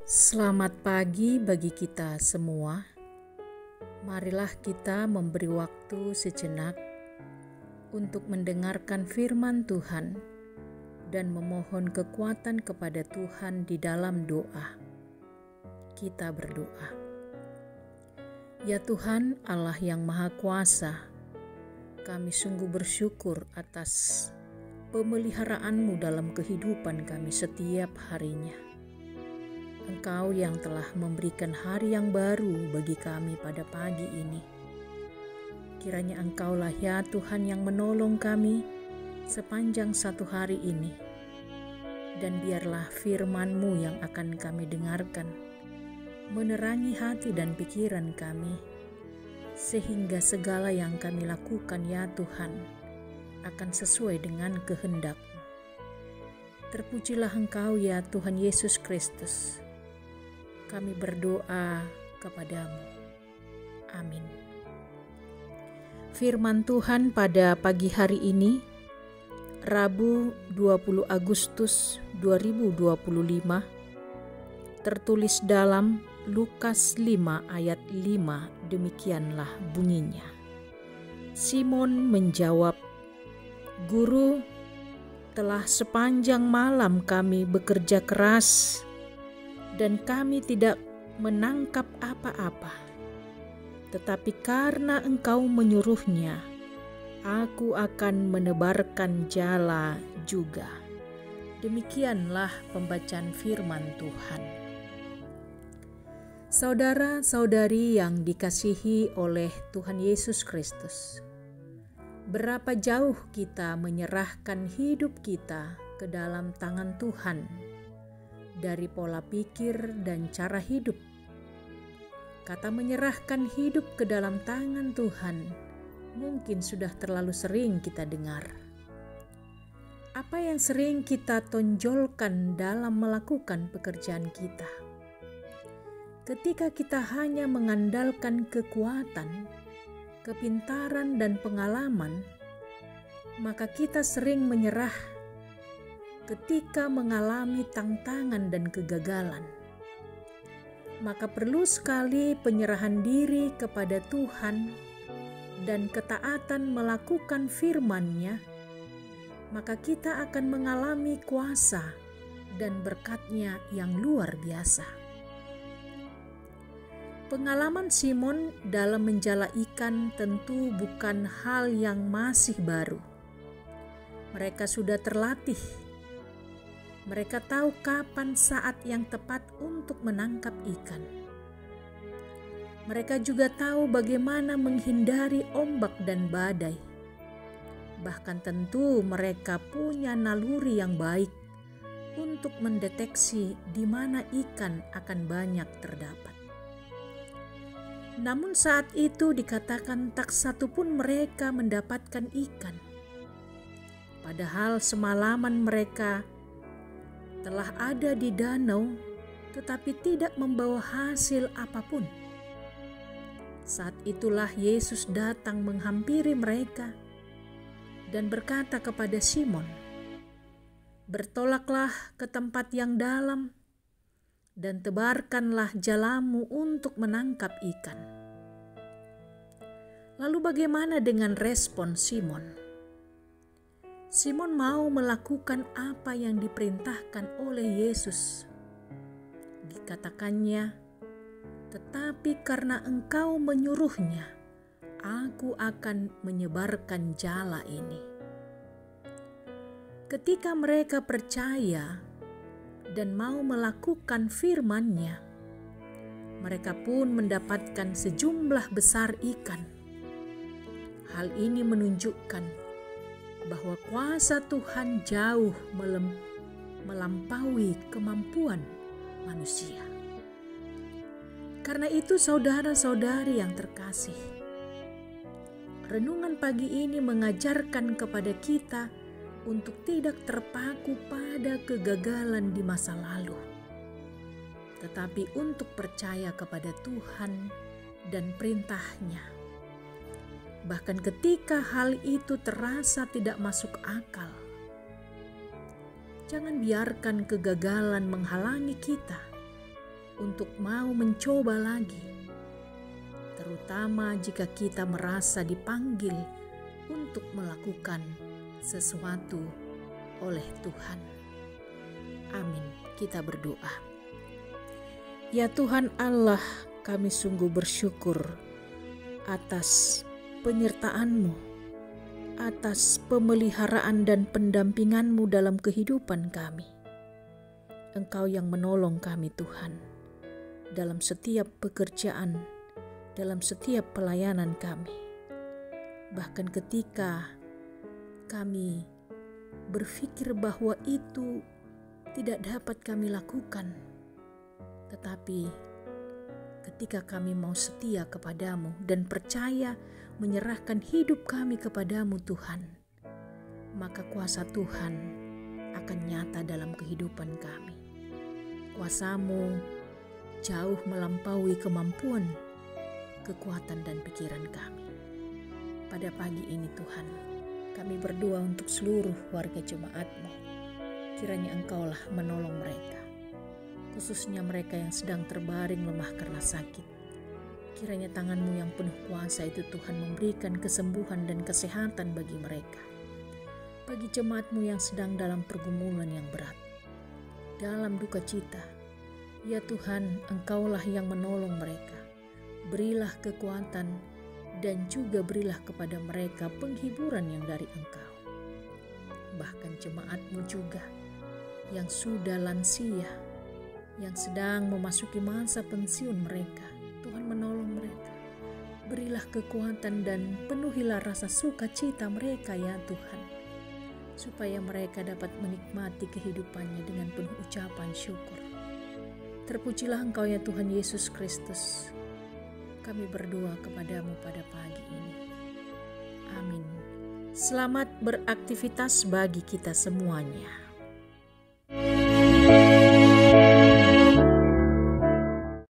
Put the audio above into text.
Selamat pagi bagi kita semua. Marilah kita memberi waktu sejenak untuk mendengarkan firman Tuhan dan memohon kekuatan kepada Tuhan di dalam doa. Kita berdoa. Ya Tuhan, Allah yang Maha Kuasa, kami sungguh bersyukur atas pemeliharaanmu dalam kehidupan kami setiap harinya. Engkau yang telah memberikan hari yang baru bagi kami pada pagi ini. Kiranya Engkaulah ya Tuhan yang menolong kami sepanjang satu hari ini. Dan biarlah firman-Mu yang akan kami dengarkan menerangi hati dan pikiran kami, sehingga segala yang kami lakukan ya Tuhan akan sesuai dengan kehendak-Mu. Terpujilah Engkau ya Tuhan Yesus Kristus. Kami berdoa kepadamu. Amin. Firman Tuhan pada pagi hari ini, Rabu 20 Agustus 2025, tertulis dalam Lukas 5 ayat 5, demikianlah bunyinya. Simon menjawab, "Guru, telah sepanjang malam kami bekerja keras dan kami tidak menangkap apa-apa. Tetapi karena Engkau menyuruhnya, aku akan menebarkan jala juga." Demikianlah pembacaan firman Tuhan. Saudara-saudari yang dikasihi oleh Tuhan Yesus Kristus, berapa jauh kita menyerahkan hidup kita ke dalam tangan Tuhan dari pola pikir dan cara hidup. Kata menyerahkan hidup ke dalam tangan Tuhan mungkin sudah terlalu sering kita dengar. Apa yang sering kita tonjolkan dalam melakukan pekerjaan kita? Ketika kita hanya mengandalkan kekuatan, kepintaran, dan pengalaman, maka kita sering menyerah ketika mengalami tantangan dan kegagalan. Maka perlu sekali penyerahan diri kepada Tuhan dan ketaatan melakukan firman-Nya, maka kita akan mengalami kuasa dan berkat-Nya yang luar biasa. Pengalaman Simon dalam menjala ikan tentu bukan hal yang masih baru. Mereka sudah terlatih. Mereka tahu kapan saat yang tepat untuk menangkap ikan. Mereka juga tahu bagaimana menghindari ombak dan badai. Bahkan tentu mereka punya naluri yang baik untuk mendeteksi di mana ikan akan banyak terdapat. Namun saat itu dikatakan tak satu pun mereka mendapatkan ikan. Padahal semalaman mereka telah ada di danau, tetapi tidak membawa hasil apapun. Saat itulah Yesus datang menghampiri mereka dan berkata kepada Simon, "Bertolaklah ke tempat yang dalam dan tebarkanlah jalamu untuk menangkap ikan." Lalu bagaimana dengan respon Simon? Simon mau melakukan apa yang diperintahkan oleh Yesus. Dikatakannya, "Tetapi karena Engkau menyuruhnya, aku akan menyebarkan jala ini." Ketika mereka percaya dan mau melakukan firman-Nya, mereka pun mendapatkan sejumlah besar ikan. Hal ini menunjukkan bahwa kuasa Tuhan jauh melampaui kemampuan manusia. Karena itu saudara-saudari yang terkasih, renungan pagi ini mengajarkan kepada kita untuk tidak terpaku pada kegagalan di masa lalu, tetapi untuk percaya kepada Tuhan dan perintah-Nya. Bahkan ketika hal itu terasa tidak masuk akal, jangan biarkan kegagalan menghalangi kita untuk mau mencoba lagi, terutama jika kita merasa dipanggil untuk melakukan sesuatu oleh Tuhan. Amin. Kita berdoa. Ya Tuhan Allah, kami sungguh bersyukur atas penyertaan-Mu, atas pemeliharaan dan pendampingan-Mu dalam kehidupan kami. Engkau yang menolong kami Tuhan, dalam setiap pekerjaan, dalam setiap pelayanan kami. Bahkan ketika kami berpikir bahwa itu tidak dapat kami lakukan, tetapi ketika kami mau setia kepadamu dan percaya menyerahkan hidup kami kepadamu Tuhan, maka kuasa Tuhan akan nyata dalam kehidupan kami. Kuasa-Mu jauh melampaui kemampuan, kekuatan dan pikiran kami. Pada pagi ini Tuhan, kami berdoa untuk seluruh warga jemaat-Mu. Kiranya Engkaulah menolong mereka, khususnya mereka yang sedang terbaring lemah karena sakit. Kiranya tangan-Mu yang penuh kuasa itu Tuhan memberikan kesembuhan dan kesehatan bagi mereka. Bagi jemaat-Mu yang sedang dalam pergumulan yang berat, dalam duka cita, ya Tuhan, Engkaulah yang menolong mereka. Berilah kekuatan dan juga berilah kepada mereka penghiburan yang dari Engkau. Bahkan jemaat-Mu juga yang sudah lansia, yang sedang memasuki masa pensiun mereka, Tuhan menolong mereka. Berilah kekuatan dan penuhilah rasa sukacita mereka ya Tuhan, supaya mereka dapat menikmati kehidupannya dengan penuh ucapan syukur. Terpujilah Engkau ya Tuhan Yesus Kristus. Kami berdoa kepadamu pada pagi ini. Amin. Selamat beraktivitas bagi kita semuanya.